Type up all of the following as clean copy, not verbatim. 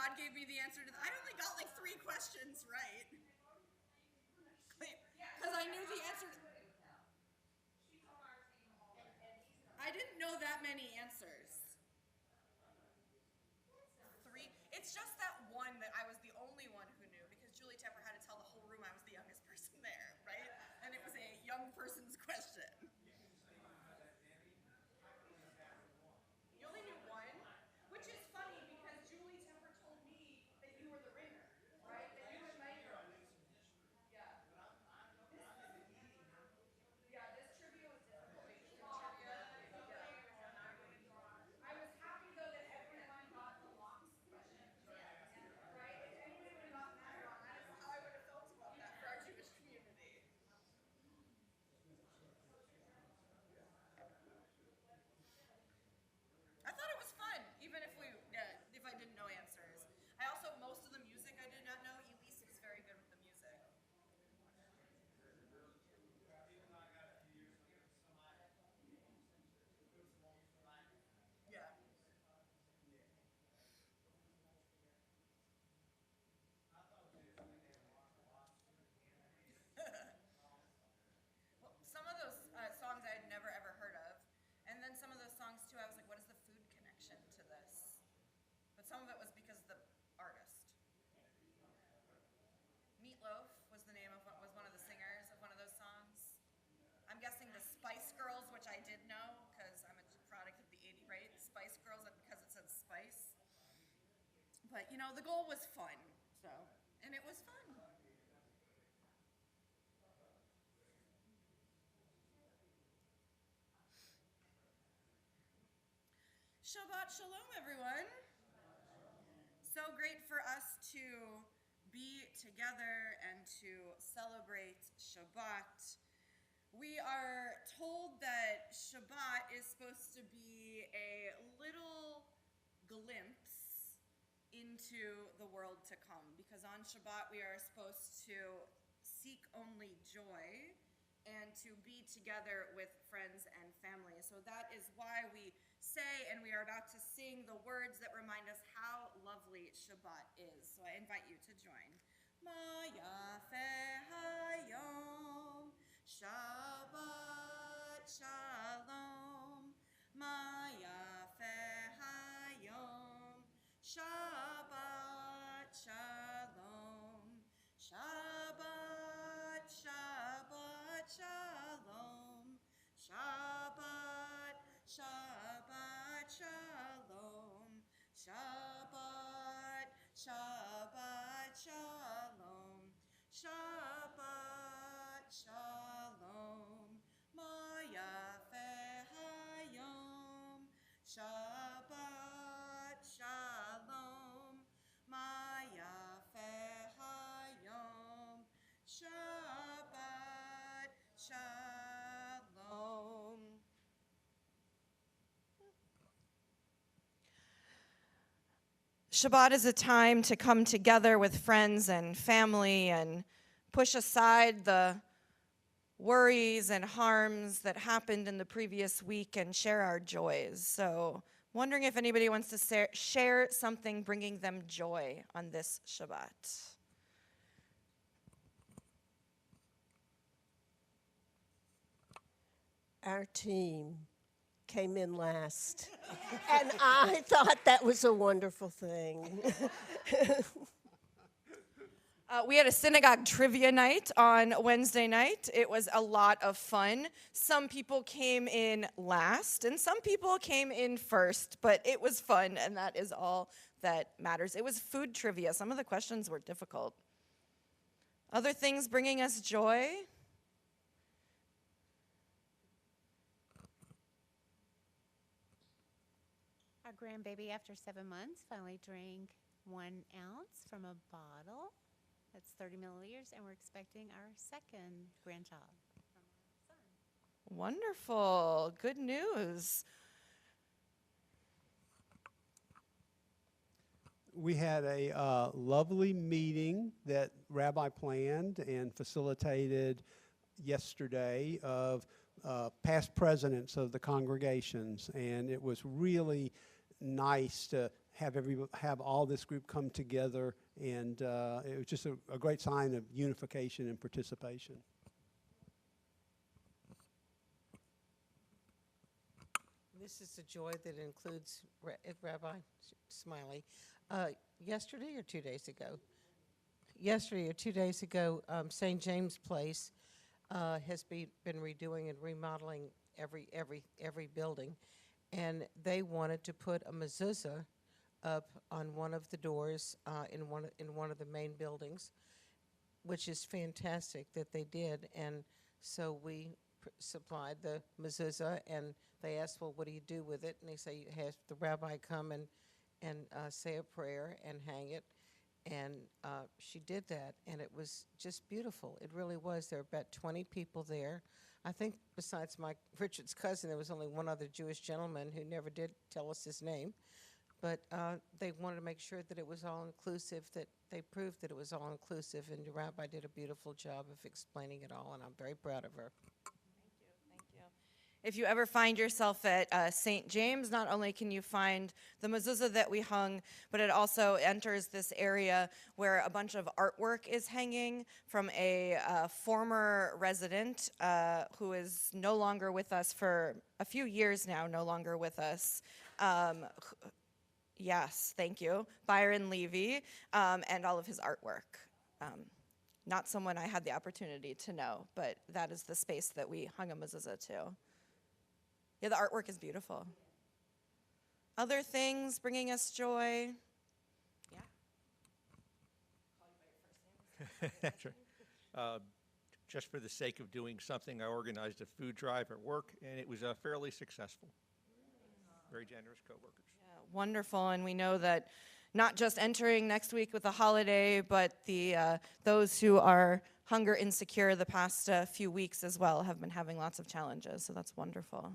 God gave me the answer to I only got like 3 questions right. Because I knew the answer. I didn't know that many answers. 3. It's just that one that I was the only one who knew because Julie Tepper had to tell the whole room I was the youngest person there, right? And it was a young person's question. You only knew one, which is funny because Julie Tepper told me that you were the ringer, right? That you and Mike. Yeah. Yeah, this trivia was difficult. I was happy though that everyone got the locks question, right? If anybody would have gotten that wrong, I don't know how I would have felt about that for our Jewish community. I thought it was fun, even if I didn't know answers. I also most of the music I did not know. Elise was very good with the music. Yeah. Well, some of those songs I had never ever heard of, and then some of those songs too. I was like, what is the food connection to this? But some of it was because of the artist. Meatloaf was the name of what was one of the singers of one of those songs. I'm guessing the Spice Girls, which I did know because I'm a product of the '80s, right? Spice Girls, because it says spice. But you know, the goal was fun, so and it was fun. Shabbat shalom, everyone. So great for us to be together and to celebrate Shabbat. We are told that Shabbat is supposed to be a little glimpse into the world to come because on Shabbat we are supposed to seek only joy and to be together with friends and family. So that is why we say and we are about to sing the words that remind us how lovely Shabbat is. So I invite you to join. Ma yafe hayom, Shabbat shalom. Ma yafe hayom, Shabbat shalom. Shabbat, Shabbat shalom. Shabbat, Shabbat shalom. Shabbat, Shabbat shalom. Shabbat shalom. Ma yafe hayom. Shabbat shalom. Ma yafe hayom. Shabbat shalom. Shabbat is a time to come together with friends and family and push aside the worries and harms that happened in the previous week and share our joys. So, wondering if anybody wants to share something bringing them joy on this Shabbat. Our team came in last, and I thought that was a wonderful thing. We had a synagogue trivia night on Wednesday night. It was a lot of fun. Some people came in last, and some people came in first, but it was fun, and that is all that matters. It was food trivia. Some of the questions were difficult. Other things bringing us joy? Our grandbaby, after 7 months, finally drank 1 ounce from a bottle. That's 30 milliliters, and we're expecting our second grandchild from our son. Wonderful. Good news. We had a lovely meeting that Rabbi planned and facilitated yesterday of past presidents of the congregations, and it was really nice to have all this group come together, and it was just a great sign of unification and participation. This is a joy that includes Rabbi Smiley. Yesterday or 2 days ago? Yesterday or 2 days ago, St. James Place has been redoing and remodeling every building, and they wanted to put a mezuzah up on one of the doors in one of the main buildings, which is fantastic that they did. And so we supplied the mezuzah, and they asked, well, what do you do with it? And they say, you have the rabbi come and say a prayer and hang it. And she did that, and it was just beautiful. It really was. There were about 20 people there. I think besides Mike Richard's cousin, there was only one other Jewish gentleman who never did tell us his name. But they wanted to make sure that it was all-inclusive, that they proved that it was all-inclusive, and the rabbi did a beautiful job of explaining it all, and I'm very proud of her. Thank you. If you ever find yourself at St. James, not only can you find the mezuzah that we hung, but it also enters this area where a bunch of artwork is hanging from a former resident who is no longer with us for a few years now, no longer with us. Yes, thank you. Byron Levy, and all of his artwork. Not someone I had the opportunity to know, but that is the space that we hung a mezuzah to. Yeah, the artwork is beautiful. Other things bringing us joy. Yeah. That's right. Just for the sake of doing something, I organized a food drive at work, and it was fairly successful. Very generous coworkers. Yeah, wonderful, and we know that not just entering next week with the holiday, but those who are hunger insecure the past few weeks as well have been having lots of challenges, so that's wonderful.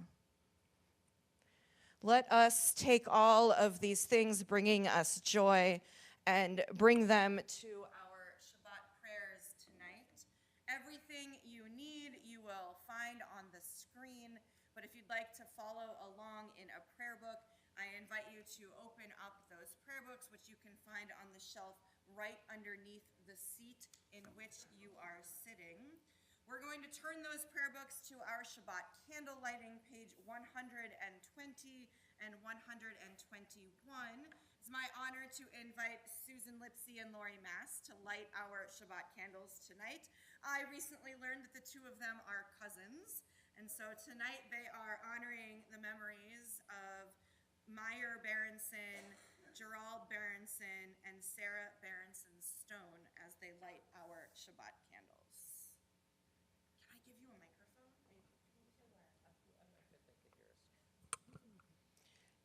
Let us take all of these things bringing us joy and bring them to our Shabbat prayers tonight. Everything you need you will find on the screen, but if you'd like to follow along in a prayer book, I invite you to open up those prayer books, which you can find on the shelf right underneath the seat in which you are sitting. We're going to turn those prayer books to our Shabbat candle lighting, page 120 and 121. It's my honor to invite Susan Lipsy and Lori Mass to light our Shabbat candles tonight. I recently learned that the two of them are cousins, and so tonight they are honoring the memories of Meyer Berenson, Gerald Berenson, and Sarah Berenson Stone as they light our Shabbat candles. Can I give you a microphone?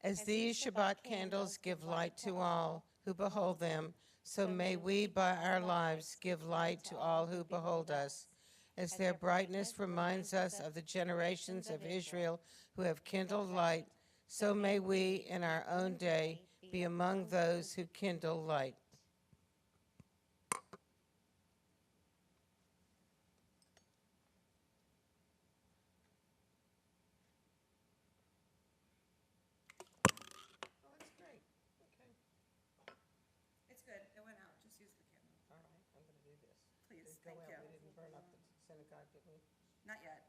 As these Shabbat candles give light to all who behold them, so may we by our lives give light to all who behold us. As their brightness reminds us of the generations of Israel who have kindled light, so may we in our own day be among those who kindle light. It's good. It went out. Just use the candle. All right, I'm going to do this. Please. Go Thank out. you. We didn't burn up the synagogue, did we? Not yet.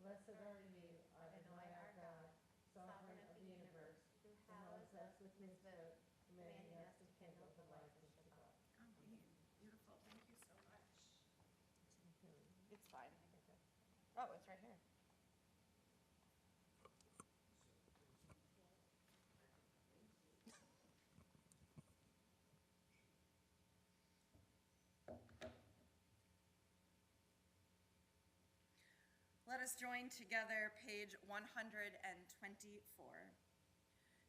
Blessed are you, Adonai our God, sovereign of the universe, who hallows us with mitzvot, commanding us to kindle the light of Shabbat. Oh, neat. Beautiful. Thank you so much. It's fine. Oh, it's right here. Let us join together page 124.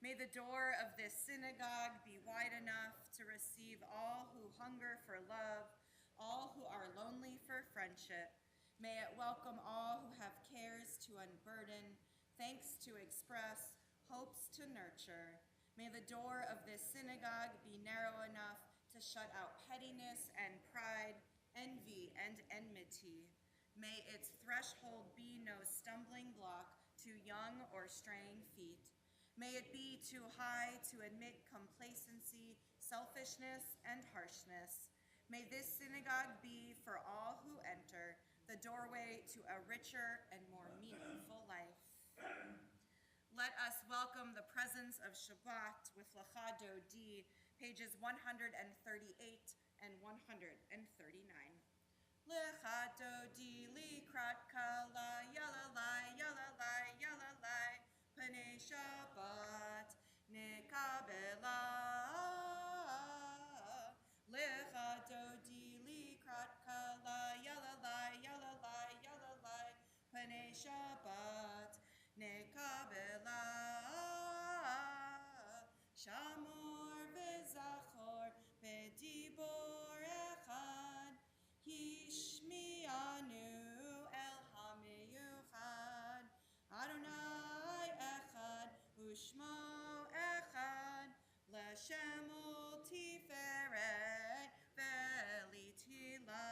May the door of this synagogue be wide enough to receive all who hunger for love, all who are lonely for friendship. May it welcome all who have cares to unburden, thanks to express, hopes to nurture. May the door of this synagogue be narrow enough to shut out pettiness and pride, envy and enmity. May its threshold be no stumbling block to young or straying feet. May it be too high to admit complacency, selfishness, and harshness. May this synagogue be, for all who enter, the doorway to a richer and more meaningful life. Let us welcome the presence of Shabbat with Lecha Dodi, pages 138 and 139. Lecha Dodi likrat kala, yalalai, yalalai, yalalai, Panei Shabbat nekabela. Lecha Dodi likrat kala, yalalai, yalalai, yalalai, Panei Shabbat nekabela. Shamor v'zachor v'dibor echad, Hishmianu el hamiyuchad. Adonai echad u'shmo echad, L'Shem tiferet ve'litila.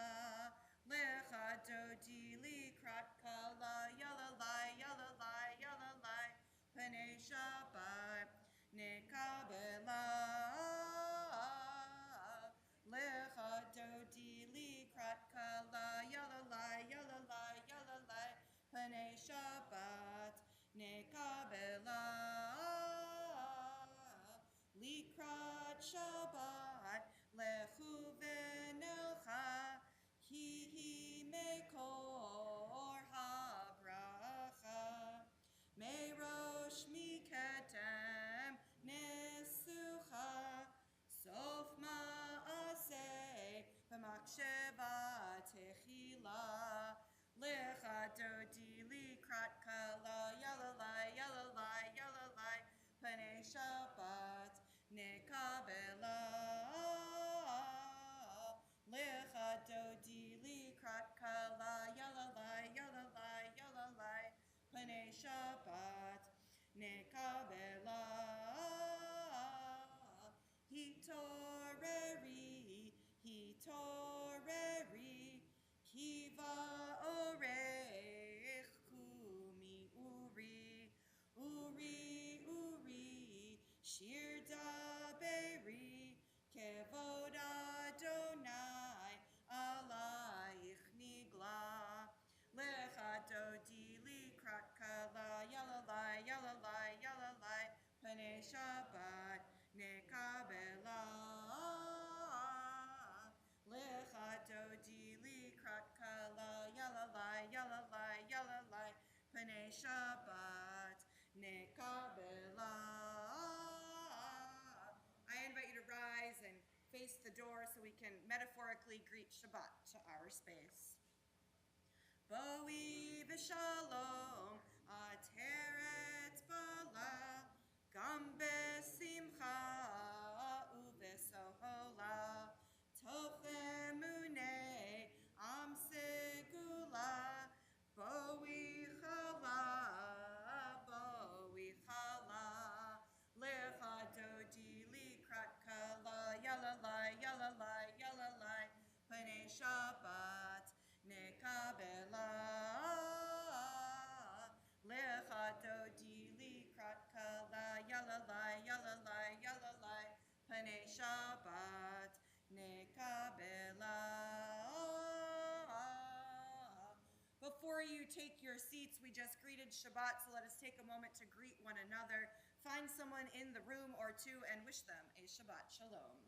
Lecha Dodi likrat kala, yalalai, yalalai, yalalai, Panei Shabbat nekabela. Lecha Dodi likrat kala, yalalai, yalalai, yalalai, Panei Shabbat nekabela. Likrat Shabbat lechu v'nelcha, Hihi mekor habracha. Merosh miketem nesucha, Sof ma'aseh b'maksheva techila. Lecha Dodi likrat kala, yalalai, yalalai, yalalai, Panei Shabbat nekabela. Lecha Dodi likrat kala, yalalai, yalalai, yalalai, Panei Shabbat nekabela. Hitoreri, hitoreri, kiva orech kumi uri, uri, uri, shir daberi, kevod Adonai, alayich nigla. Lecha Dodi likrat kala, yalalai, yalalai, yalalai, Panei Shabbat nekabela. Lecha Dodi likrat kala, yalalai, yalalai, yalalai, Panei Shabbat nekabela. I invite you to rise and face the door so we can metaphorically greet Shabbat to our space. Boi v'shalom, ateret bala, gam besimcha uvesohola, toch emune am segula, boi chala, boi chala. Lecha Dodi likrat kala, yalalai, yalalai, yalalai, Panei Shabbat nekabela. Lecha Dodi likrat kala, yalalai, yalalai, yalalai, Panei Shabbat nekabela. Before you take your seats, we just greeted Shabbat, so let us take a moment to greet one another. Find someone in the room or two and wish them a Shabbat Shalom.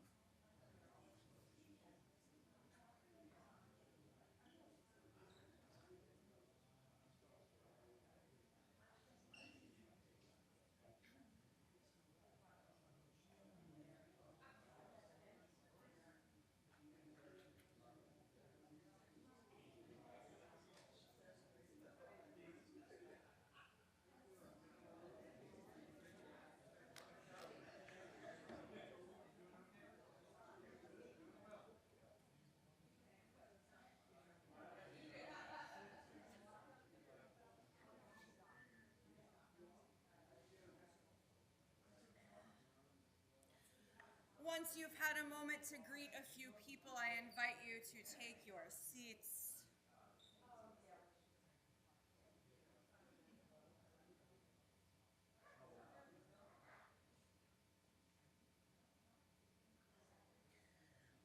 once you've had a moment to greet a few people, I invite you to take your seats.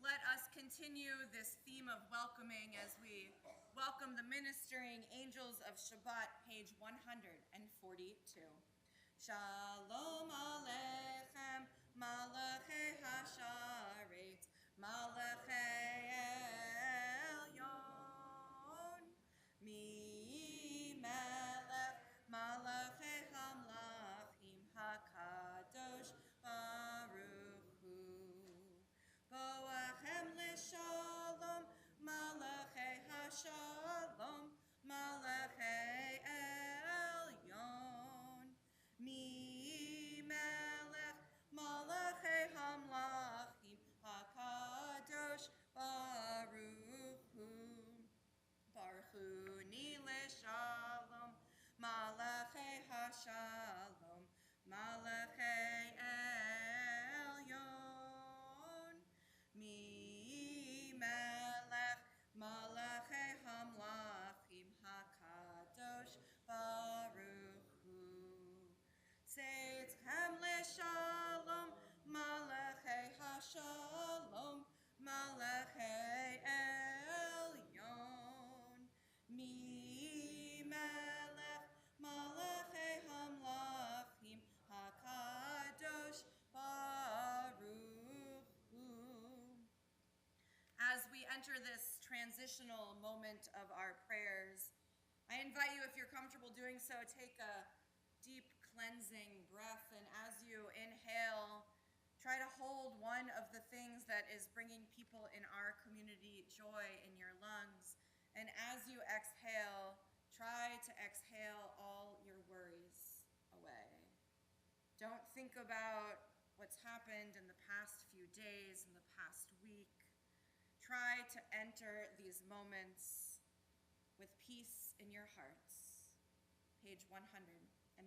Let us continue this theme of welcoming as we welcome the ministering angels of Shabbat, page 142. Shalom Aleichem, Malachei Hasharet, Malachei Elyon, Mi Melech, Malachei Hamlachim, HaKadosh Baruch Hu. Boachem L'Shalom, Malachei Hashalom, Malachei Elyon. Mi Melech, Malachei Hamlachim, HaKadosh Baruch Hu. Baruchuni L'Shalom, Malachei Hashalom, Malachei Elyon. Mi Melech, Malachei Hamlachim, HaKadosh Baruch Hu. Seitchem L'Shalom, Malachei Hashalom, Malachei Elyon. Mi Melech, Malachei Hamlachim, HaKadosh Baruch Hu. As we enter this transitional moment of our prayers, I invite you, if you're comfortable doing so, take a deep cleansing breath, and as you inhale, try to hold one of the things that is bringing people in our community joy in your lungs. And as you exhale, try to exhale all your worries away. Don't think about what's happened in the past few days, in the past week. Try to enter these moments with peace in your hearts. Page 144.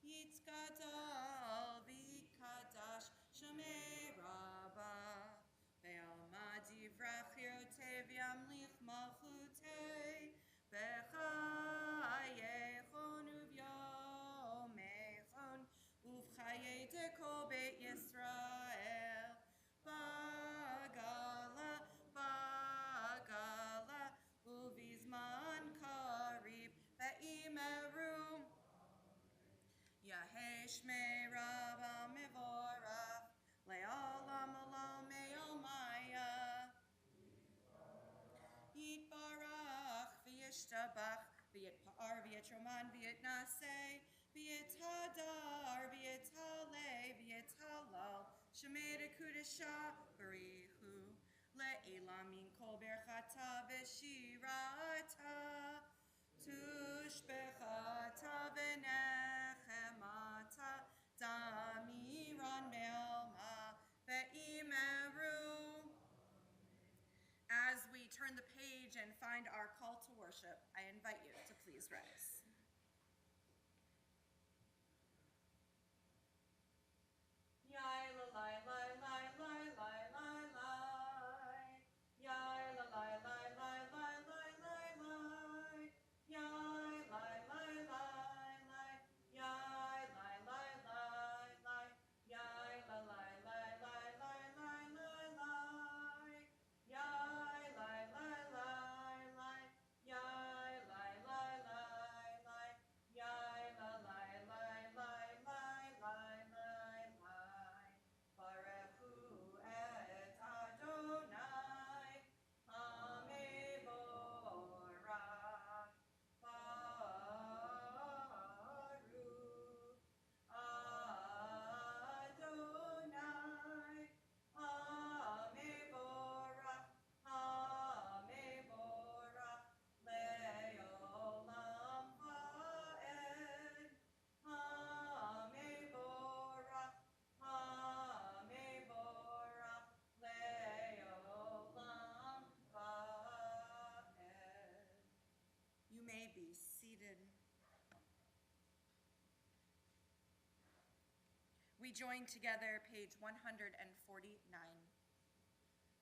Yitzgadal v'kadash shemei rabba ve'alma divrach yotei v'yamlich malchutei b'chayechon uvyomechon uv'chayei dekol beit Yisrael bagala bagala uvizman karib ve'imeru Yahei Shmei Rabba Mevorach Le'olam Olam Me'omaya Yitbarach V'yishtabach V'yitpa'ar V'yitroman V'yitnaseh V'yithadar V'yithaleh V'yithalal Shemei Dekudesha Barichu Le'elam Min Kol Berchata V'shirata Tushbechata V'nechemata Damiran Melma Ve'imeru. As we turn the page and find our call to worship, I invite you to please rise. Yai la lai lai lai lai lai lai lai. Yai la lai lai lai lai lai lai lai. Yai lai lai lai lai. We join together, page 149.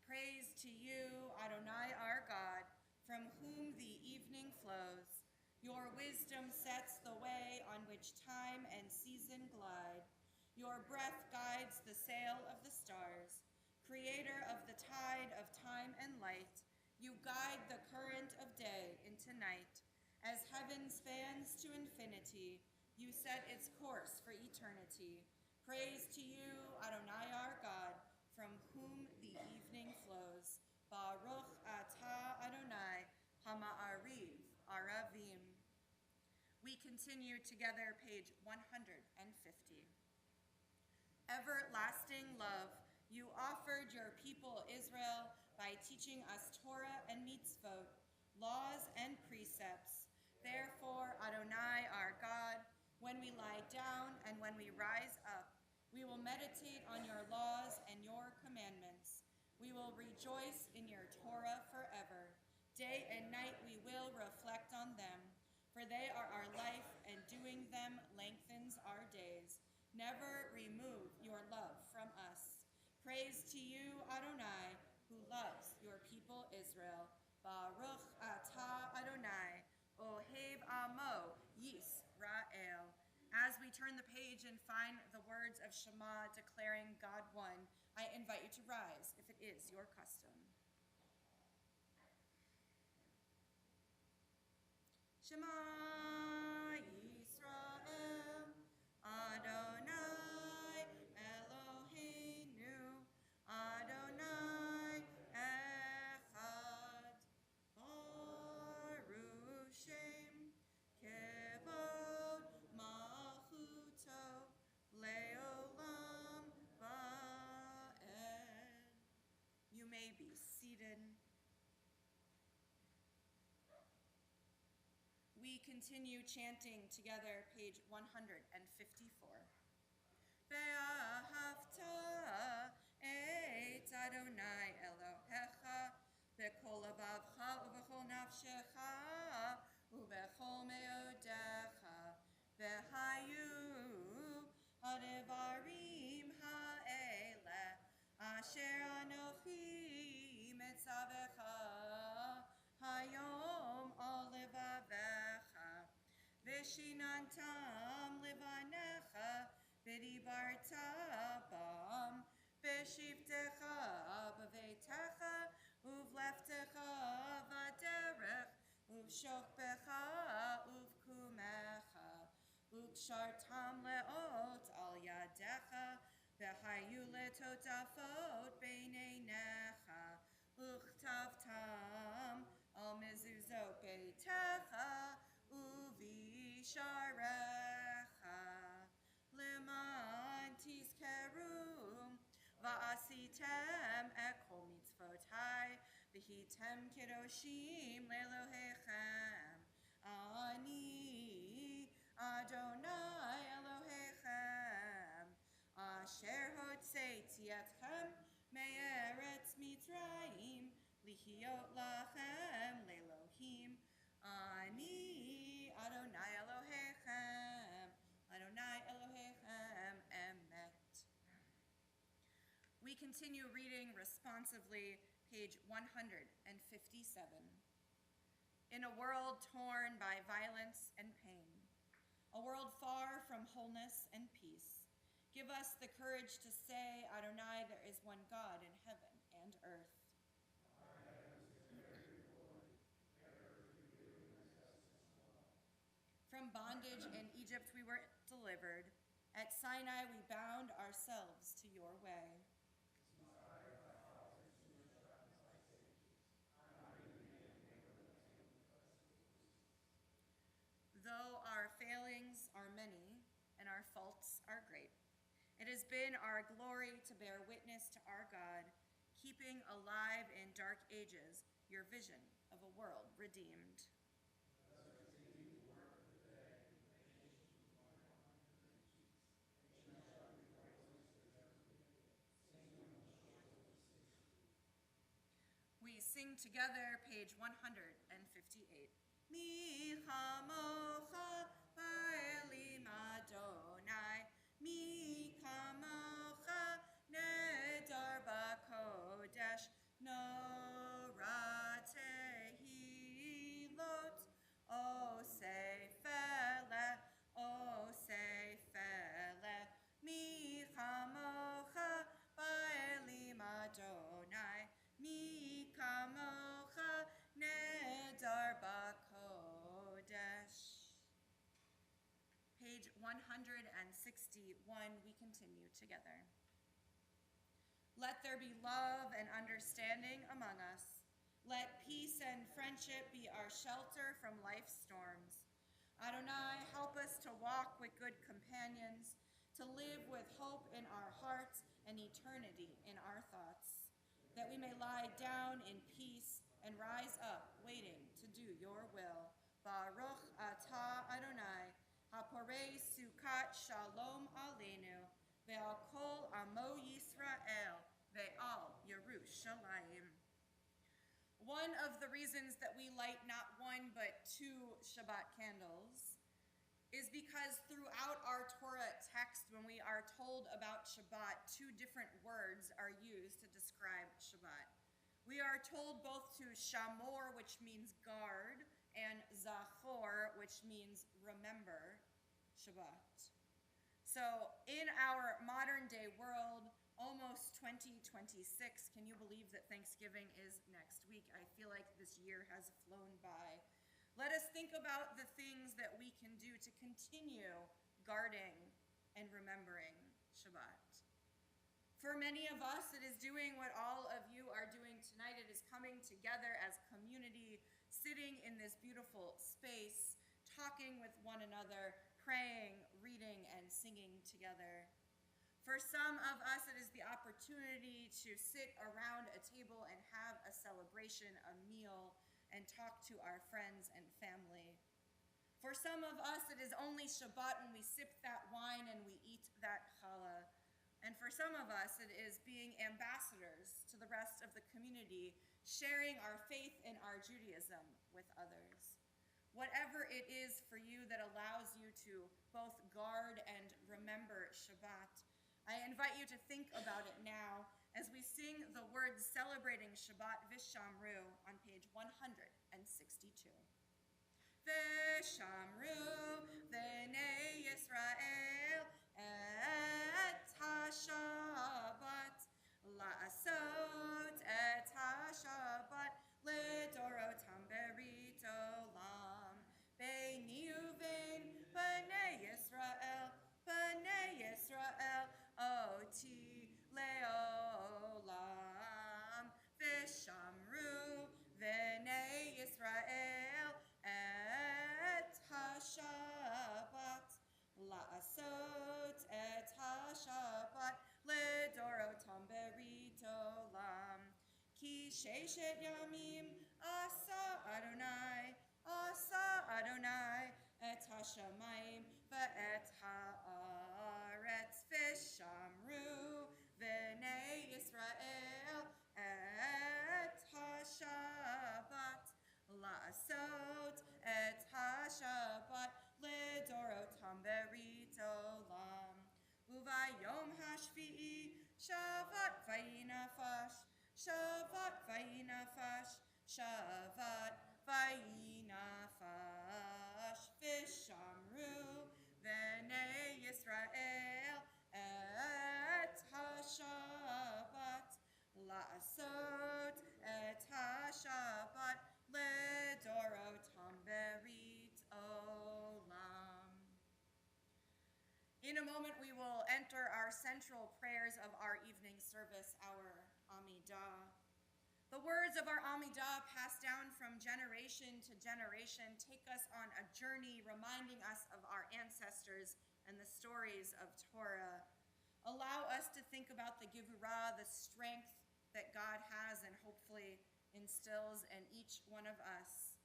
Praise to you, Adonai our God, from whom the evening flows. Your wisdom sets the way on which time and season glide. Your breath guides the sail of the stars. Creator of the tide of time and light, you guide the current of day into night. As heaven spans to infinity, you set its course for eternity. Praise to you, Adonai our God, from whom the evening flows. Baruch atah Adonai, hama'ariv aravim. We continue together, page 150. Everlasting love, you offered your people Israel by teaching us Torah and mitzvot, laws and precepts. Therefore, Adonai our God, when we lie down and when we rise up, we will meditate on your laws and your commandments. We will rejoice in your Torah forever. Day and night we will reflect on them, for they are our life, and doing them lengthens our days. Never remove your love from us. Praise to you, Adonai, who loves your people Israel. Baruch atah Adonai, ohev amo Yisrael. As we turn the page and find the words of Shema declaring God one, I invite you to rise if it is your custom. Shema Yisrael, Adonai Eloheinu, Adonai Echad, Baruch Shem, Kevod Malchuto, Leolam Va'ed. You may be seated. We continue chanting together, page 154. Ve'ahavta et Adonai Elohecha b'kol lavavcha u'b'chol nafshecha u'b'chol me'odecha v'hayu ha'devarim ha'eleh asher anochi metzavecha hayom al levavecha v'shinantam levanecha v'dibarta bam v'shivtecha b'veitecha uvleftecha v'derech uvshokbecha uvkumecha ukshartam leot al yadecha v'hayu letotafot b'neinecha uchtavtam al mezuzot beitecha uvisharecha leman tizkerum va'asitem et kol mitzvotai v'hitem kedoshim le'Elohechem ani Adonai Elohechem asher hotzeiti etchem me'eretz Mitzrayim lihiot lachem le'Elohim ani Adonai Elohechem Adonai Elohechem emet. We continue reading responsively, page 157. In a world torn by violence and pain, a world far from wholeness and peace, give us the courage to say, Adonai, there is one God in heaven and earth. From bondage in Egypt we were delivered. At Sinai we bound ourselves to your way. Though our failings are many and our faults are great, it has been our glory to bear witness to our God, keeping alive in dark ages your vision of a world redeemed. We sing together, page 158. Mi chamocha ba'elim Adonai, mi chamocha 61, we continue together. Let there be love and understanding among us. Let peace and friendship be our shelter from life's storms. Adonai, help us to walk with good companions, to live with hope in our hearts and eternity in our thoughts, that we may lie down in peace and rise up waiting to do your will. Baruch atah Adonai, haporei sukat shalom aleinu, ve'al kol amo Yisrael, ve'al Yerushalayim. One of the reasons that we light not one but two Shabbat candles is because throughout our Torah text, when we are told about Shabbat, two different words are used to describe Shabbat. We are told both to shamor, which means guard, and zachor, which means remember Shabbat. So in our modern day world, almost 2026, can you believe that Thanksgiving is next week? I feel like this year has flown by. Let us think about the things that we can do to continue guarding and remembering Shabbat. For many of us, it is doing what all of you are doing tonight. It is coming together as community, sitting in this beautiful space, talking with one another, praying, reading, and singing together. For some of us, it is the opportunity to sit around a table and have a celebration, a meal, and talk to our friends and family. For some of us, it is only Shabbat when we sip that wine and we eat that challah. And for some of us, it is being ambassadors to the rest of the community, sharing our faith in our Judaism with others. Whatever it is for you that allows you to both guard and remember Shabbat, I invite you to think about it now as we sing the words celebrating Shabbat Vishamru on page 162. Vishamru v'nei Yisrael et ha-Shabbat la'asot et ha-Shabbat lidorotam berit olam beini uvein b'nei Yisrael oti leolam Vishamru v'nei Yisrael et ha-Shabbat la'asot et ha-Shabbat lidorotam berit olam ki sheshet yamim asa Adonai et ha-shamayim ve'et ha'aretz Vishamru v'nei Yisrael et ha-Shabbat la'asot et ha-Shabbat lidorotam berit olam uvayom hashvi'i Shabbat vayinafash Shabbat vayinafash Vishamru v'nei Yisrael et ha-Shabbat la'asot et ha-Shabbat lidorotam berit olam. In a moment, we will enter our central prayers of our evening service, our Amidah. The words of our Amidah, passed down from generation to generation, take us on a journey reminding us of our ancestors and the stories of Torah. Allow us to think about the Gevurah, the strength that God has and hopefully instills in each one of us,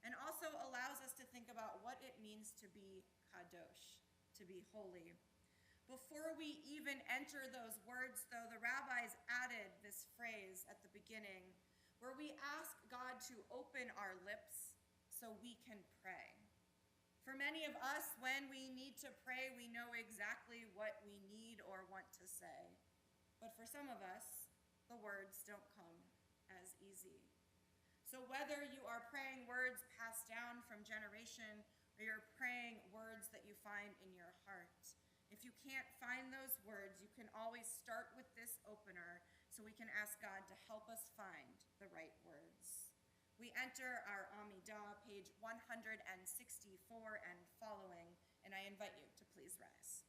and also allows us to think about what it means to be kadosh, to be holy. Before we even enter those words, though, the rabbis added this phrase at the beginning, where we ask God to open our lips so we can pray. For many of us, when we need to pray, we know exactly what we need or want to say. But for some of us, the words don't come as easy. So whether you are praying words passed down from generation or you're praying words that you find in your heart, if you can't find those words, you can always start with this opener so we can ask God to help us find the right words. We enter our Amidah, page 164 and following, and I invite you to please rise.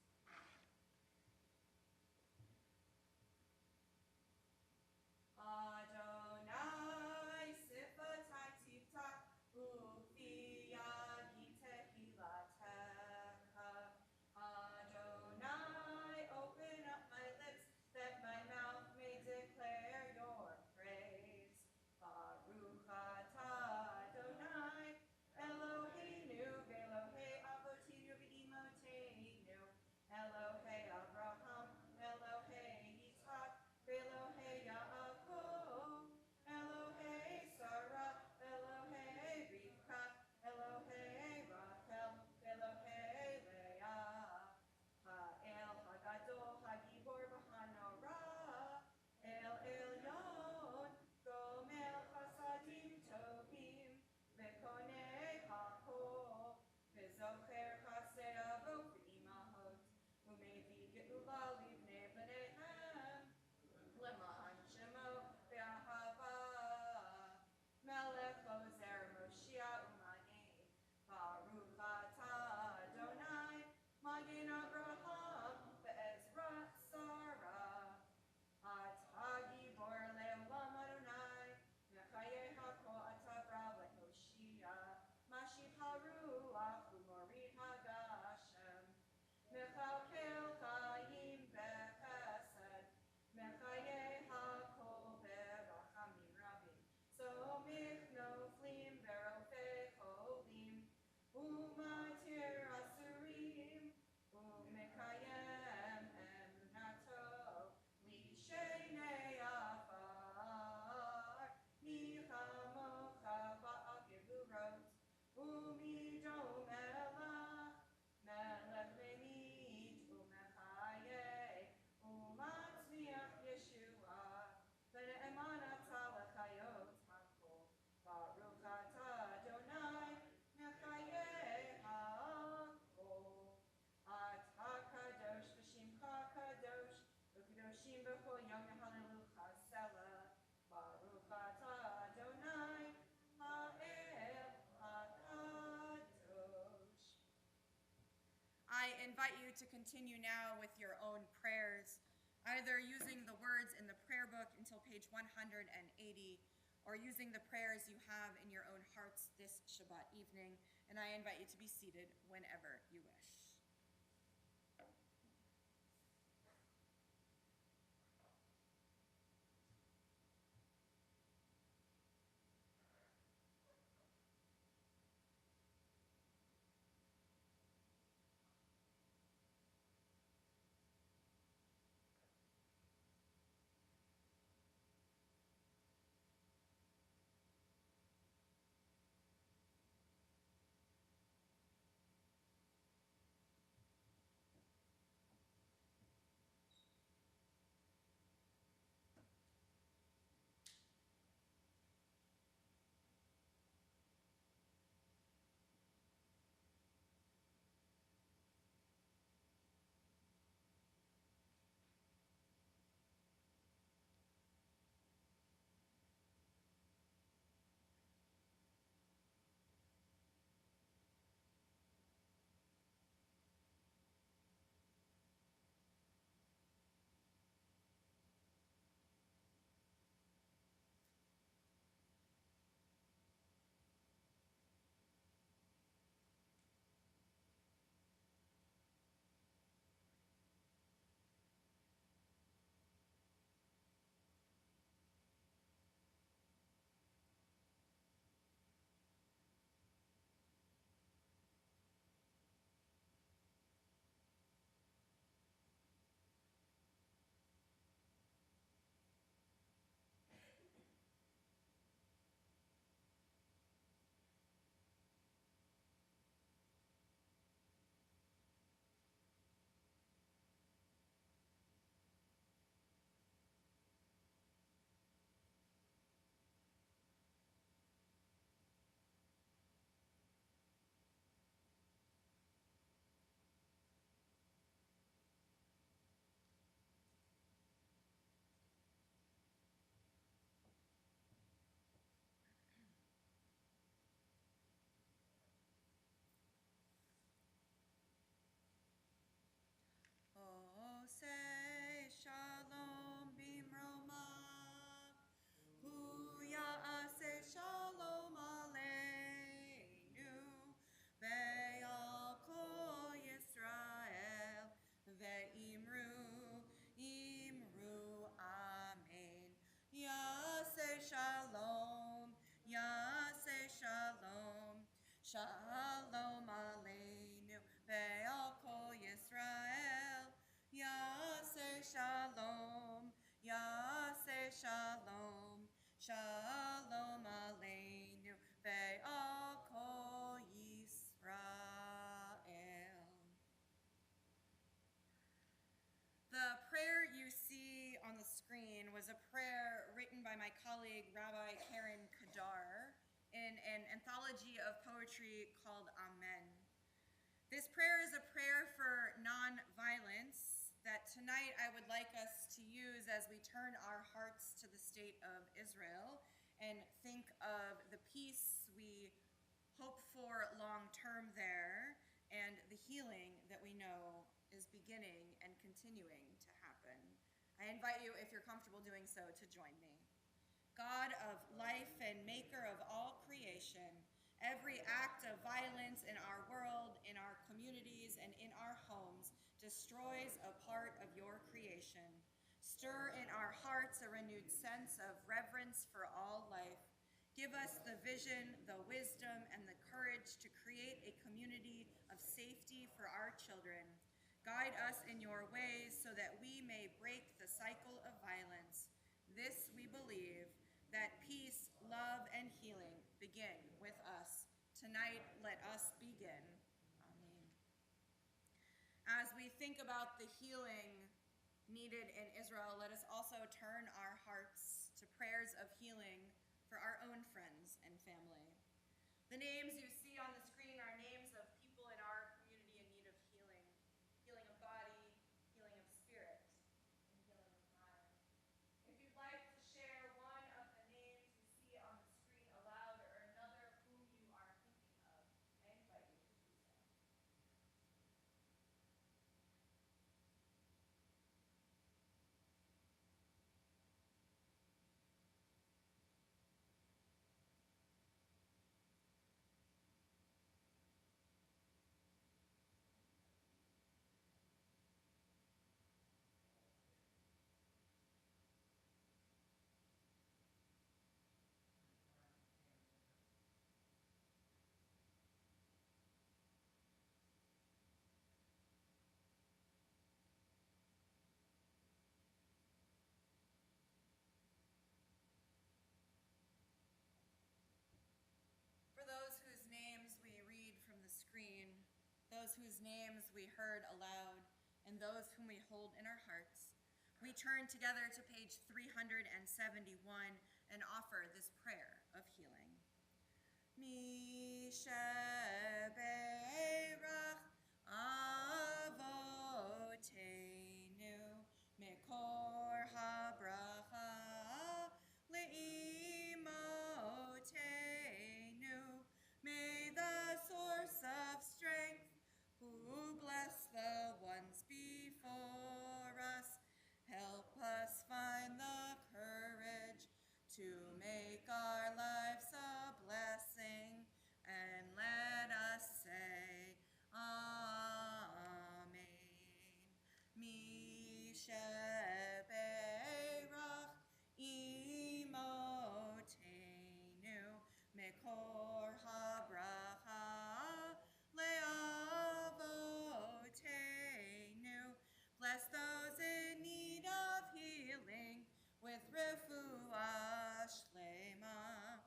I invite you to continue now with your own prayers, either using the words in the prayer book until page 180, or using the prayers you have in your own hearts this Shabbat evening, and I invite you to be seated whenever you wish. Oh, say shalom bimroma, huya say shalom aleinu, ve'al kol Yisrael, ve'imru, imru, amen. Yaseh shalom, Yaseh shalom, shalom aleinu, ve'al kol Yisrael. Yaseh shalom, Yaseh shalom, shalom aleinu, ve'al kol Yisrael. The prayer you see on the screen was a prayer written by my colleague, Rabbi Karen Kadar, in an anthology of poetry called Amen. This prayer is a prayer for nonviolence that tonight I would like us to use as we turn our hearts to the state of Israel and think of the peace we hope for long term there and the healing that we know is beginning and continuing to happen. I invite you, if you're comfortable doing so, to join me. God of life and maker of all creation, every act of violence in our world, in our communities, and in our homes destroys a part of your creation. Stir in our hearts a renewed sense of reverence for all life. Give us the vision, the wisdom, and the courage to create a community of safety for our children. Guide us in your ways so that we may break the cycle of violence. This we believe, that peace, love, and healing begin with us. Tonight, let us begin. Amen. As we think about the healing needed in Israel, let us also turn our hearts to prayers of healing for our own friends and family. The names you see on the screen are names of people in our community in need of healing. Healing of body, healing of spirit, and healing of mind. If you'd like to share one of the names you see on the screen aloud or another whom you are thinking of, I invite you to do so. those whose names we heard aloud and those whom we hold in our hearts, we turn together to page 371 and offer this prayer of healing. Mi sheberach avotenu mekor habracha leimotenu. May the source of strength, who bless the ones before us, help us find the courage to make our lives a blessing, and let us say Amen. Mi sheberach imotenu mekor habracha leavotenu. Bless those in need of healing with refuah shlema,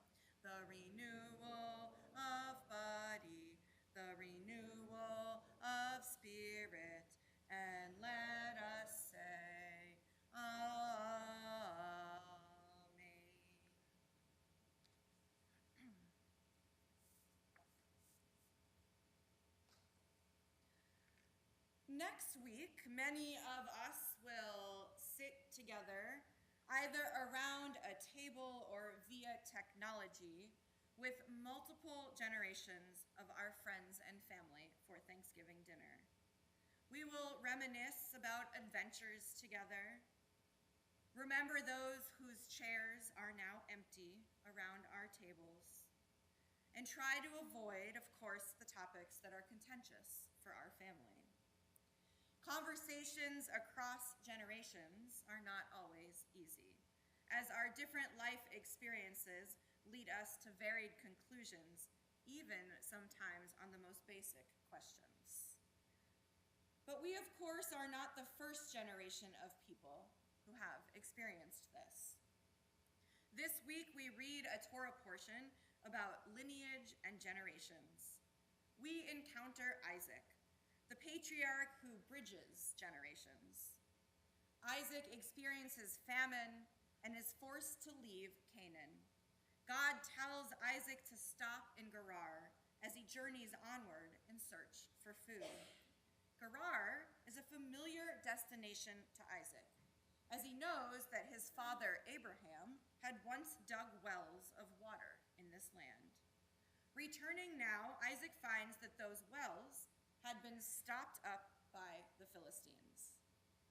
the renewal of body, the renewal of spirit, and let us say Amen. Next week, many of us will sit together either around a table or via technology with multiple generations of our friends and family for Thanksgiving dinner. We will reminisce about adventures together, remember those whose chairs are now empty around our tables, and try to avoid, of course, the topics that are contentious for our family. Conversations across generations are not always easy, as our different life experiences lead us to varied conclusions, even sometimes on the most basic questions. But we, of course, are not the first generation of people who have experienced this. This week, we read a Torah portion about lineage and generations. We encounter Isaac, the patriarch who bridges generations. Isaac experiences famine and is forced to leave Canaan. God tells Isaac to stop in Gerar as he journeys onward in search for food. Gerar is a familiar destination to Isaac, as he knows that his father Abraham had once dug wells of water in this land. Returning now, Isaac finds that those wells had been stopped up by the Philistines.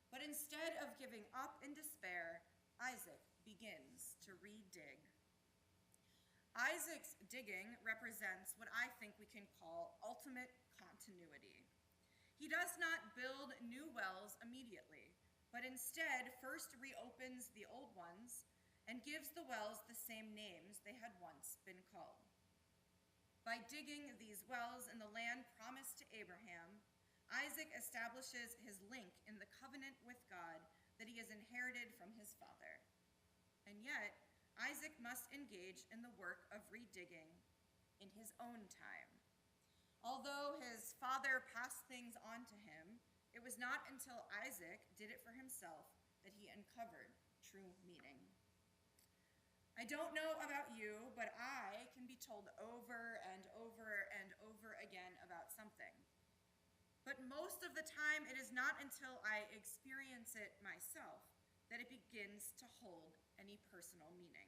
But instead of giving up in despair, Isaac begins to re-dig. Isaac's digging represents what I think we can call ultimate continuity. He does not build new wells immediately, but instead first reopens the old ones and gives the wells the same names they had once been called. By digging these wells in the land promised to Abraham, Isaac establishes his link in the covenant with God that he has inherited from his father. And yet, Isaac must engage in the work of redigging in his own time. Although his father passed things on to him, it was not until Isaac did it for himself that he uncovered true meaning. I don't know about you, but I can be told over and over and over again about something. But most of the time, it is not until I experience it myself that it begins to hold any personal meaning.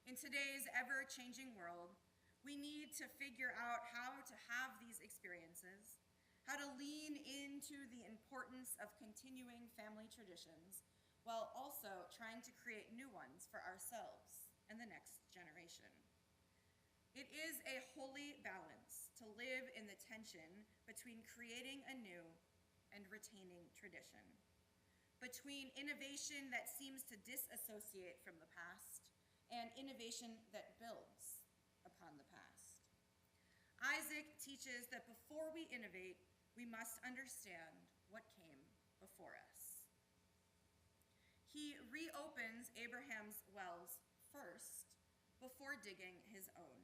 In today's ever-changing world, we need to figure out how to have these experiences, how to lean into the importance of continuing family traditions, while also trying to create new ones for ourselves and the next generation. It is a holy balance to live in the tension between creating anew and retaining tradition, between innovation that seems to disassociate from the past and innovation that builds upon the past. Isaac teaches that before we innovate, we must understand what came before us. He reopens Abraham's wells first before digging his own,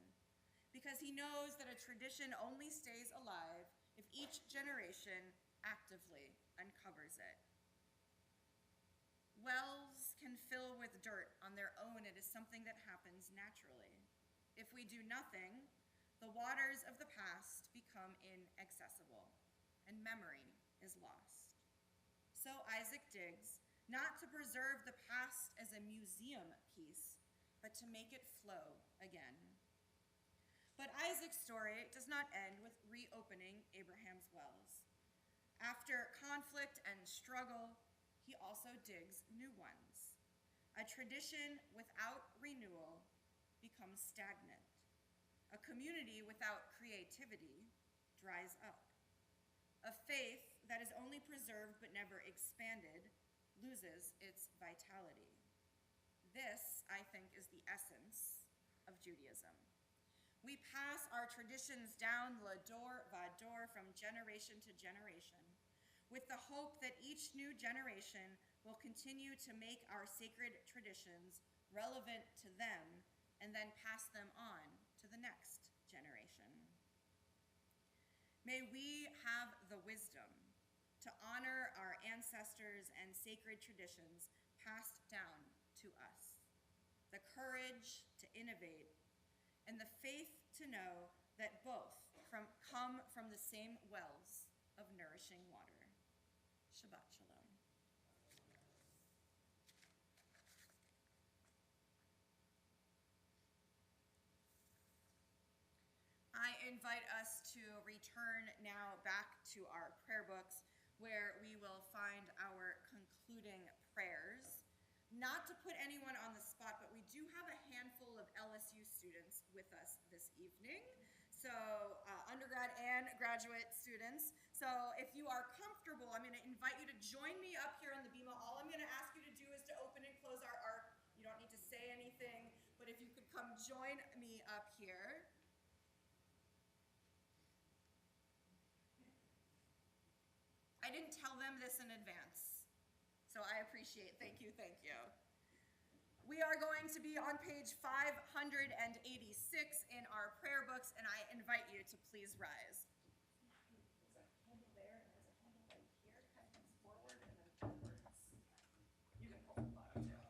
because he knows that a tradition only stays alive if each generation actively uncovers it. Wells can fill with dirt on their own. It is something that happens naturally. If we do nothing, the waters of the past become inaccessible, and memory is lost. So Isaac digs, not to preserve the past as a museum piece, but to make it flow again. But Isaac's story does not end with reopening Abraham's wells. After conflict and struggle, he also digs new ones. A tradition without renewal becomes stagnant. A community without creativity dries up. A faith that is only preserved but never expanded loses its vitality. This, I think, is the essence of Judaism. We pass our traditions down la dor va dor from generation to generation, with the hope that each new generation will continue to make our sacred traditions relevant to them and then pass them on to the next generation. May we have the wisdom to honor our ancestors and sacred traditions passed down to us, the courage to innovate, and the faith to know that both come from the same wells of nourishing water. Shabbat Shalom. I invite us to return now back to our prayer books, where we will find our concluding prayers. Not to put anyone on the spot, but we do have a handful of LSU students with us this evening. So undergrad and graduate students. So if you are comfortable, I'm going to invite you to join me up here on the bima. All I'm going to ask you to do is to open and close our you don't need to say anything, but if you could come join me up here. I didn't tell them this in advance, so I appreciate, thank you. We are going to be on page 586 in our prayer books, and I invite you to please rise. There's a handle there, and there's a handle right here. Kind of comes forward and then backwards. You can pull the bottom down.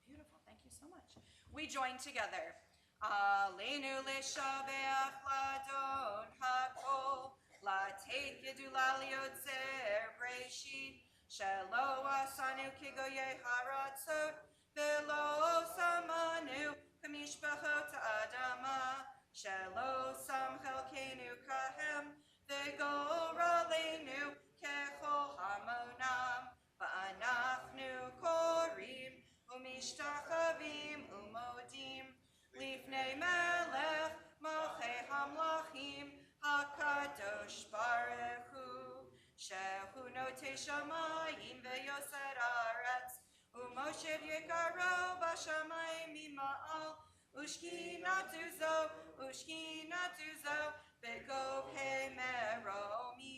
Beautiful, thank you so much. We join together. Aleinu leshabeach ladon hakol, lateit gedula liotzer breshit, shelo asanu kigoye haratzot, velo samanu kamishpachot adama, shelo sam chelkenu kahem, vegora leinu kechol hamonam, va'anachnu korim, umishtachavim umodim, Lifnei melech malchei hamlachim hakadosh baruch hu shehu notei shamayim veyoser aretz umoshev yekaro bashamayim mima'al ushkinatu zo begobhei meromim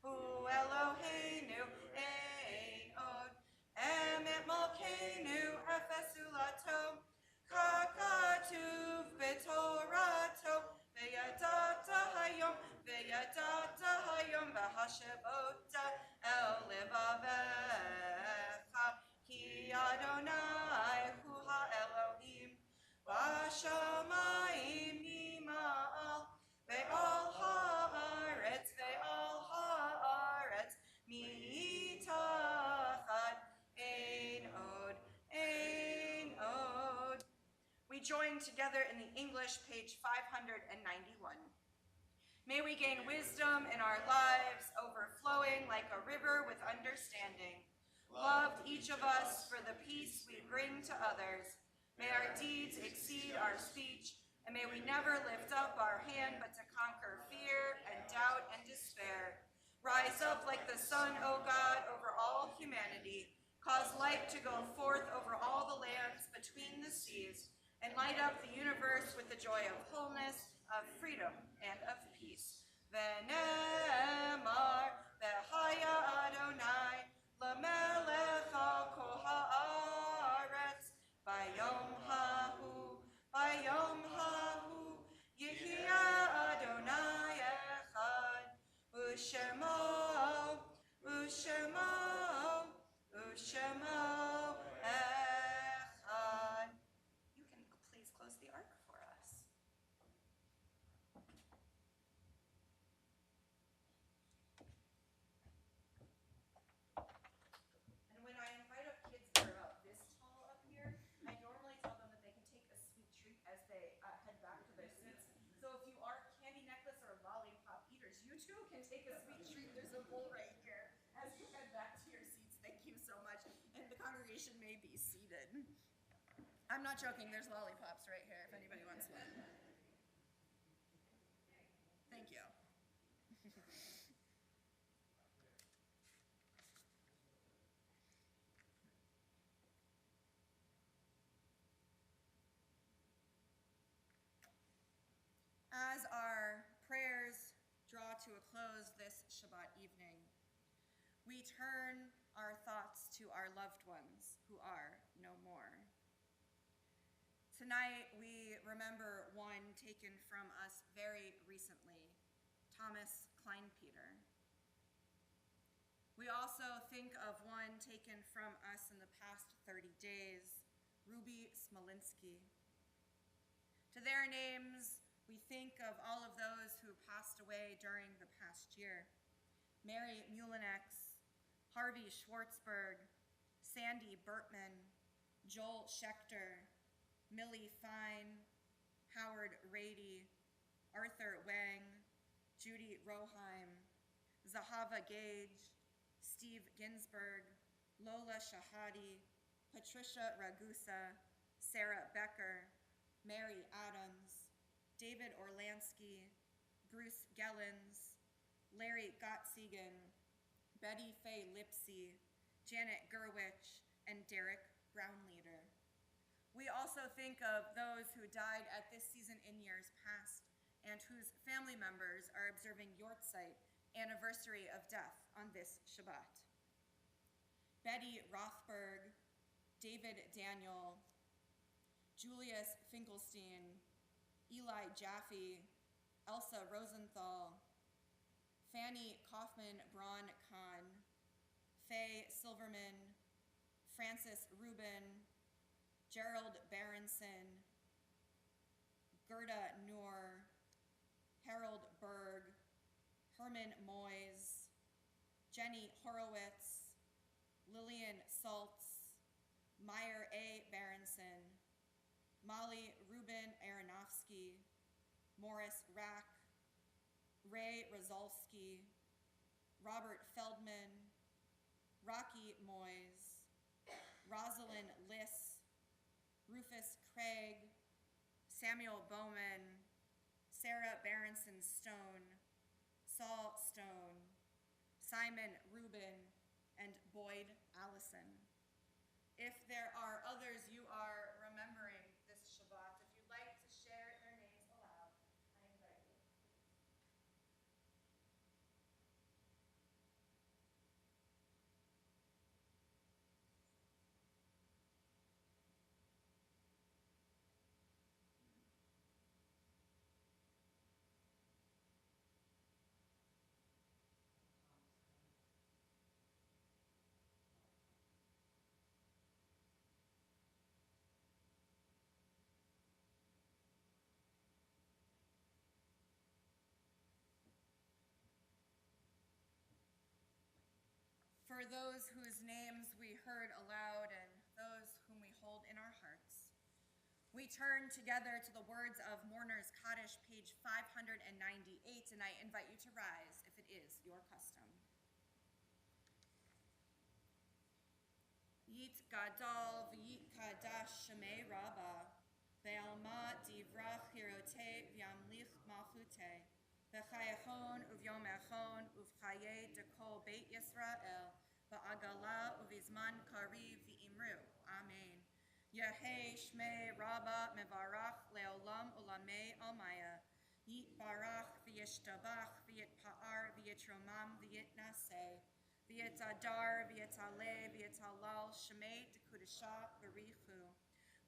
hu Eloheinu ein od emet malkeinu efesulato Kakatuv betorato veyadata hayom v'hashebota el levavecha ki Adonai hu ha'Elohim v'ashamayim mima'al ve'al ha'aretz mitachat ein od. We join together in the English, page 591. May we gain wisdom in our lives, overflowing like a river with understanding. Love each of us for the peace we bring to others. May our deeds exceed our speech, and may we never lift up our hand but to conquer fear and doubt and despair. Rise up like the sun, O God, over all humanity. Cause light to go forth over all the lands between the seas, and light up the universe with the joy of wholeness, of freedom, and of peace. V'nemar v'haya Adonai l'melech al kol haaretz v'yom hahu Ushemo, Ushemo, Ushemo Echad. You can please close the ark for us. And when I invite up kids that are about this tall up here, I normally tell them that they can take a sweet treat as they head back to their seats. So if you are candy necklace or lollipop eaters, you too can take a sweet treat. There's a bowl right here as you head back to your seats. Thank you so much. And the congregation may be seated. I'm not joking, there's lollipops right here if anybody wants one. Thank you. As our prayers draw to a close this Shabbat evening, we turn our thoughts to our loved ones who are no more. Tonight, we remember one taken from us very recently, Thomas Kleinpeter. We also think of one taken from us in the past 30 days, Ruby Smolinski. To their names, we think of all of those who passed away during the past year. Mary Mulinex, Harvey Schwartzberg, Sandy Bertman, Joel Schechter, Millie Fine, Howard Rady, Arthur Wang, Judy Roheim, Zahava Gage, Steve Ginsberg, Lola Shahadi, Patricia Ragusa, Sarah Becker, Mary Adams, David Orlansky, Bruce Gellens, Larry Gottsegan, Betty Faye Lipsy, Janet Gerwich, and Derek Brownleader. We also think of those who died at this season in years past and whose family members are observing Yortzeit anniversary of death on this Shabbat. Betty Rothberg, David Daniel, Julius Finkelstein, Eli Jaffe, Elsa Rosenthal, Fanny Kaufman Braun Kahn, Faye Silverman, Francis Rubin, Gerald Berenson, Gerda Noor, Harold Berg, Herman Moyes, Jenny Horowitz, Lillian Saltz, Meyer A. Berenson, Molly Rubin Aronofsky, Morris Rack, Ray Rozalski, Robert Feldman, Rocky Moyes, Rosalind Liss, Rufus Craig, Samuel Bowman, Sarah Berenson Stone, Saul Stone, Simon Rubin, and Boyd Allison. If there are others you are remembering this Shabbat, if you'd like to share their names aloud, I invite you. For those whose names we heard aloud and those whom we hold in our hearts, we turn together to the words of Mourner's Kaddish, page 598, and I invite you to rise if it is your custom. Yit gadol v'yit kadash shemei rabba, be'alma divrach hirote v'yamlich malchute, b'chayachon uvyom echon uvchaye dekol beit Yisrael, ba'agala uvizman kariv v'imru. Amen. Yehei shmei rabba mevarach leolam ulamei almaya, yit barach v'yishtabach v'yitpa'ar v'yitromam v'yitnaseh, v'yitadar v'yitaleh v'yitalal shemei dekudesha b'richu,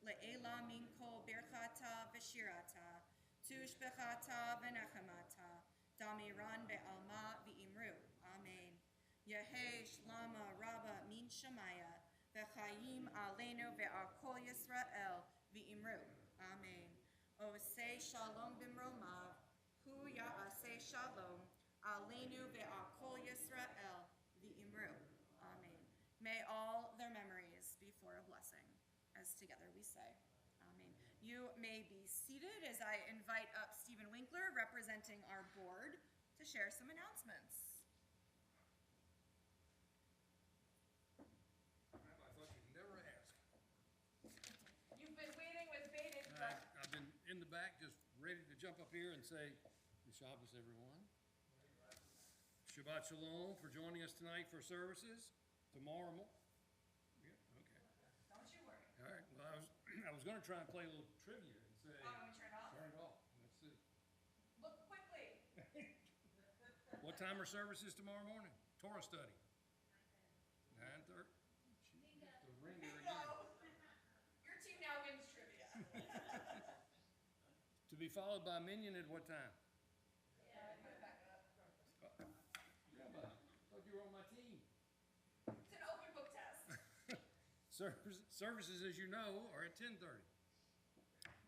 le'ela minko birchata v'shirata, tushbechata v'nechemata, Damiran be'alma v'imru. Amen. Yehi shlama rabba min shemaya v'chayim aleinu ve'al kol Yisrael v'imru. Amen. Osei shalom b'mromav, hu ya'aseh shalom aleinu ve'al kol Yisrael v'imru. Amen. May all their memories be for a blessing, as together we say. Amen. You may be seated as I invite up Stephen Winkler, representing our board, to share some announcements. I thought you'd never ask. You've been waiting with bated breath. I've been in the back just ready to jump up here and say, Shabbos, everyone. Shabbat Shalom for joining us tonight for services. Tomorrow yeah, okay. Don't you worry. All right, well, I was going to try and play a little trivia and say. Oh, we turn it off? Turn it off. Let's see. Look quickly. What time are services tomorrow morning? Torah study. 9:30. The ringer again. No. Your team now wins trivia. To be followed by Minyan at what time? Rabbi, I thought you were on my team. It's an open book test. Services, as you know, are at 10:30.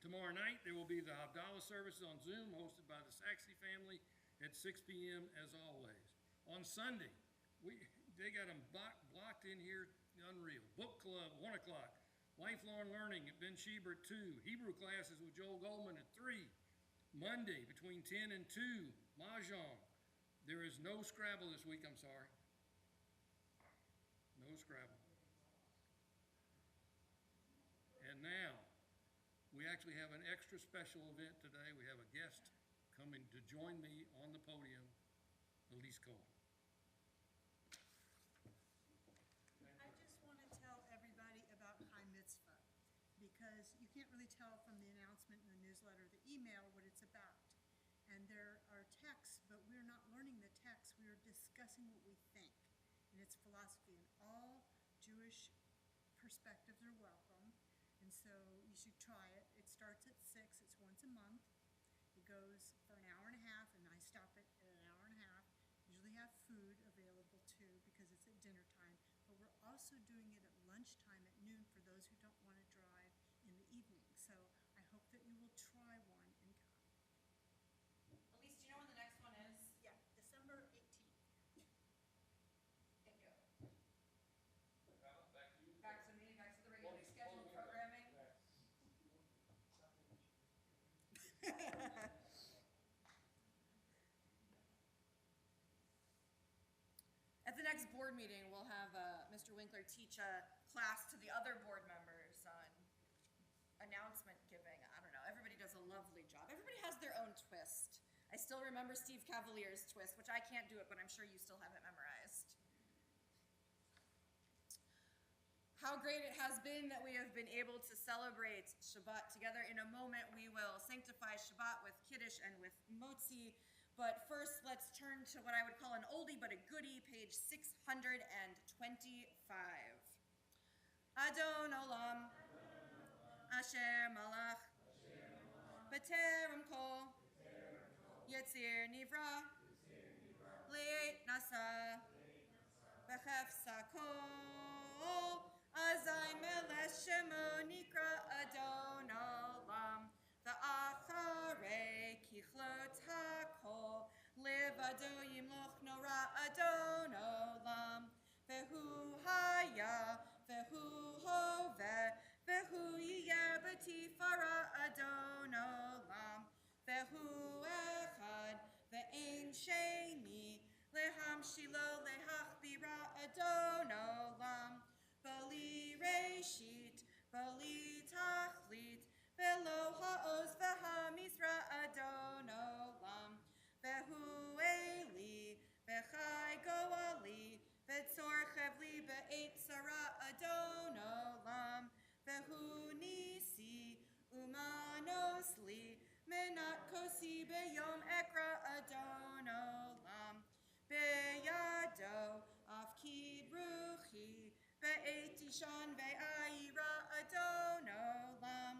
Tomorrow night, there will be the Havdalah service on Zoom, hosted by the Saxey family at 6 p.m. as always. On Sunday, they got them blocked in here, unreal. Book club, 1 o'clock. Lifelong learning at Ben Sheba at 2. Hebrew classes with Joel Goldman at 3. Monday, between 10 and 2, Mahjong. There is no Scrabble this week, I'm sorry. No Scrabble. And now, we actually have an extra special event today. We have a guest coming to join me on the podium, Elise Cohen. I just want to tell everybody about Chai Mitzvah, because you can't really tell from the announcement in the newsletter, the email, what it's about. And there are texts, but we're not learning the text. We are discussing what we think. And it's philosophy, and all Jewish perspectives are welcome. And so you should try it. It starts at 6. It's once a month. It goes for an hour and a half, and I stop it at an hour and a half. Usually have food available too, because it's at dinner time. But we're also doing it at lunchtime at noon for those who don't want to drive in the evening. So I hope that you will try one and come. Elise, do you know when the next one is? Yeah, December 18th. Thank you. Back to me, back to the regularly scheduled programming. At the next board meeting, we'll have Mr. Winkler teach a class to the other board members on announcement giving. I don't know. Everybody does a lovely job. Everybody has their own twist. I still remember Steve Cavalier's twist, which I can't do it, but I'm sure you still have it memorized. How great it has been that we have been able to celebrate Shabbat together. In a moment, we will sanctify Shabbat with Kiddush and with Motzi. But first, let's turn to what I would call an oldie but a goodie, page 625. Adon Olam, Asher Malach, B'terem Kol, Yetzir Nivra, Le'et Nasa, B'chefsa Kol, Azai Melech Shemo Nikra Adon Olam, V'acharei Kichlot HaKol, Levado Yimloch Nora Adon Olam, V'hu Haya, V'hu Hoveh, V'hu Yiyeh B'tifara Adon Olam, V'hu Echad, V'ein Sheni, Lehamshilo Lehachbira Adon Olam, Bali Reshit, Bali Tachlit, Velo Ha'oz V'hamizra Adon Olam, V'hu Eli, V'chai Goali, V'tzor Chevli B'eit Sara Adon Olam, V'hu Nisi, Umanos Li, Menat Kosi B'yom Ekra Adon Olam, B'yado Afkid Ruchi, Be'et Ishan ve'ayira Adon Olam,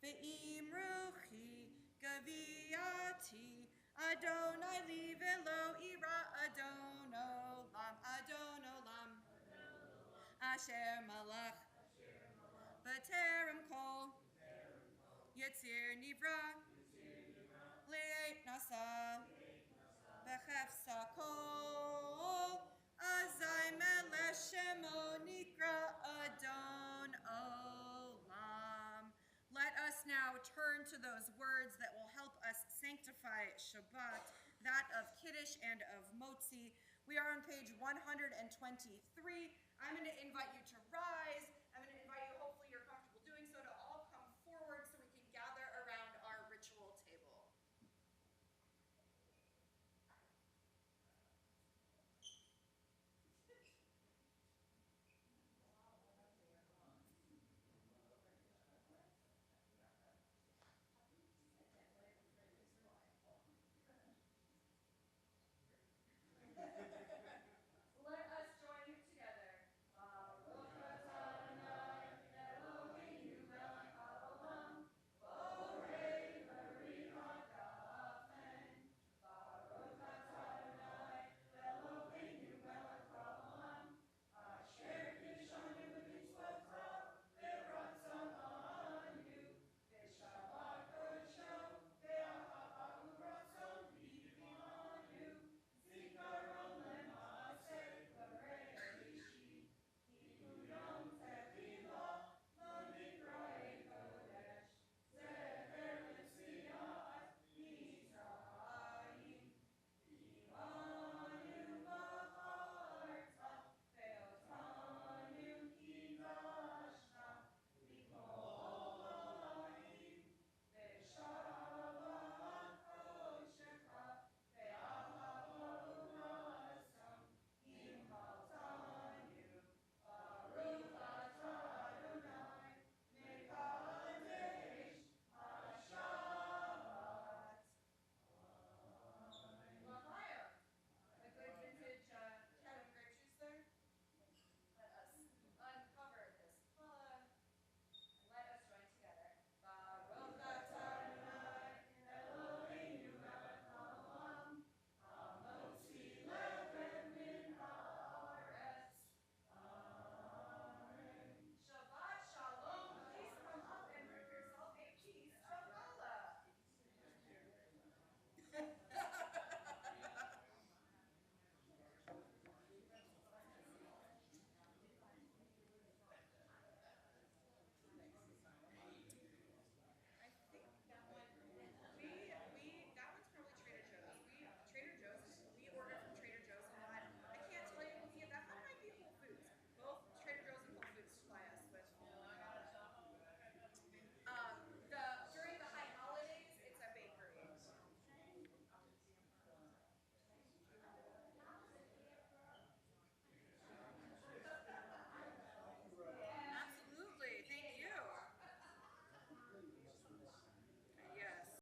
Ve'im Ruchi Gaviati Adonai livelo ira adonolam, adonolam. Asher malach, B'terem kol, Yitzir nivra, Le'et nasa, B'chefsa kol, Azai melech shemo nikra Adon olam. Let us now turn to those words that will help us sanctify Shabbat, that of Kiddush and of Motzi. We are on page 123. I'm going to invite you to rise.